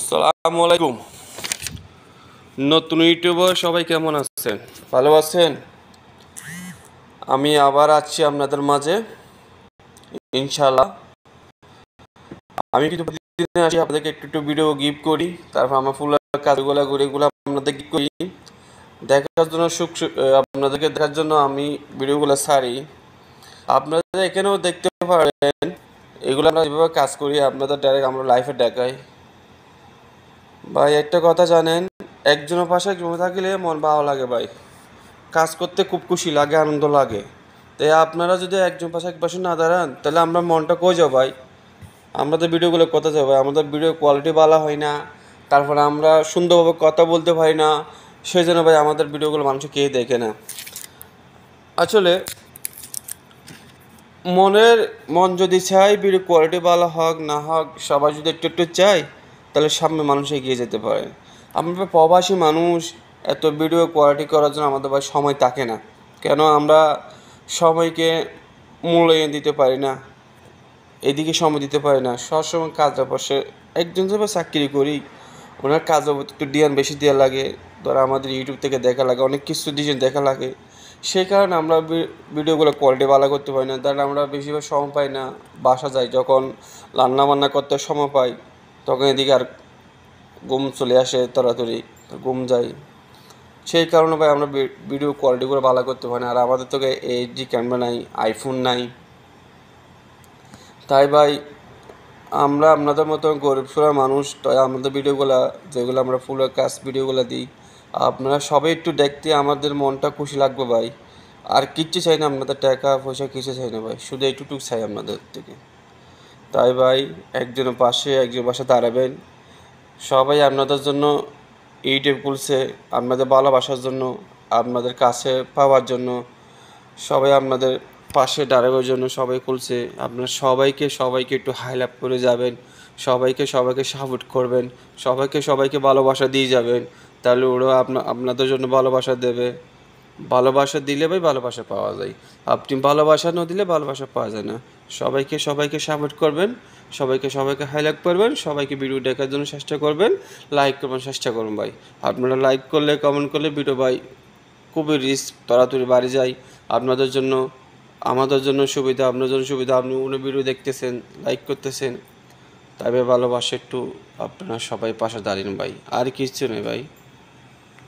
আসসালামু আলাইকুম। নতুন ইউটিউবার সবাই কেমন আছেন? ভালো আছেন? আমি আবার আছি আপনাদের মাঝে ইনশাআল্লাহ। আমি কিন্তু প্রতিদিন আসি আপনাদেরকে একটু ভিডিও গিফট করি, তারপর আমার ফুল কাজগুলো ঘুরেগুলো আপনাদের গিফট করি দেখার জন্য আপনাদেরকে দেখার জন্য আমি ভিডিওগুলো ছাড়ি। আপনাদের এখানেও দেখতে পারেন এগুলো আমরা যেভাবে কাজ করি আপনাদের ডাইরেক্ট আমরা লাইফে দেখাই। ভাই একটা কথা জানেন, একজনের পাশে একজন থাকলে মন ভালো লাগে ভাই, কাজ করতে খুব খুশি লাগে, আনন্দ লাগে। তাই আপনারা যদি একজন পাশে এক পাশে না দাঁড়ান তাহলে আমরা মনটা কই যাও ভাই, আমাদের ভিডিওগুলো কথা যাবে, আমাদের ভিডিও কোয়ালিটি ভালো হয় না, তারপরে আমরা সুন্দরভাবে কথা বলতে পারি না, সেই জন্য ভাই আমাদের ভিডিওগুলো মানুষ কেউ দেখে না। আসলে মন যদি চাই ভিডিও কোয়ালিটি ভালো হোক না হোক, সবাই যদি একটু একটু চাই তাহলে সামনে মানুষ এগিয়ে যেতে পারে। আমরা প্রবাসী মানুষ, এত ভিডিও কোয়ালিটি করার জন্য আমাদের ভাই সময় থাকে না। কেন আমরা সময়কে মূল্যায়ন দিতে পারি না, এদিকে সময় দিতে পারি না, সবসময় কাজের পাশে একজন যাবে চাকরি করি, ওনার কাজের একটু ডিয়ান বেশি দেওয়া লাগে, ধরো আমাদের ইউটিউব থেকে দেখা লাগে, অনেক কিছু ডিজাইন দেখা লাগে, সেই কারণে আমরা ভিডিওগুলো কোয়ালিটি ভালো করতে পারি না। তাহলে আমরা বেশিরভাগ সময় পাই না, বাসা যাই যখন রান্না বান্না করতে সময় পাই তখন এদিকে আর ঘুম চলে আসে, তাড়াতাড়ি ঘুম যায়। সেই কারণে ভাই আমরা ভিডিও কোয়ালিটিগুলো ভালো করতে পারি না। আর আমাদের তো এইচডি ক্যামেরা নাই, আইফোন নাই, তাই ভাই আমরা আপনাদের মতো গরিব সুরা মানুষ, তাই আমাদের ভিডিওগুলো যেগুলো আমরা ফুল কাজ ভিডিওগুলো দিই আপনারা সবাই একটু দেখতে আমাদের মনটা খুশি লাগবে ভাই। আর কিচ্ছু চাই না, আপনাদের টাকা পয়সা কিছু চাই না ভাই, শুধু এইটুকু চাই আপনাদের থেকে। তাই ভাই একজনের পাশে দাঁড়াবেন। সবাই আপনাদের জন্য ইউটিউব খুলছে, আপনাদের ভালোবাসার জন্য, আপনাদের কাছে পাওয়ার জন্য, সবাই আপনাদের পাশে দাঁড়াবার জন্য সবাই খুলছে। আপনারা সবাইকে একটু হাইলাইট করে যাবেন, সবাইকে সাপোর্ট করবেন, সবাইকে ভালোবাসা দিয়ে যাবেন, তাহলে ওরাও আপনাদের জন্য ভালোবাসা দেবে। ভালোবাসা দিলে ভাই ভালোবাসা পাওয়া যায়, আপনি ভালোবাসা না দিলে ভালোবাসা পাওয়া যায় না। সবাইকে সাপোর্ট করবেন, সবাইকে হাইলাইট করবেন, সবাইকে ভিডিও দেখার জন্য চেষ্টা করবেন, লাইক করবেন চেষ্টা করবেন ভাই। আপনারা লাইক করলে কমেন্ট করলে ভিডিও ভাই খুবই রিস্ক তাড়াতাড়ি বাড়ি যায় আপনাদের জন্য, আমাদের জন্য সুবিধা, আপনার জন্য সুবিধা। আপনি উনি ভিডিও দেখতেছেন, লাইক করতেছেন, তবে ভালোবাসা একটু আপনারা সবাই পাশে দাঁড়িয়ে ভাই, আর কিছু নেই ভাই।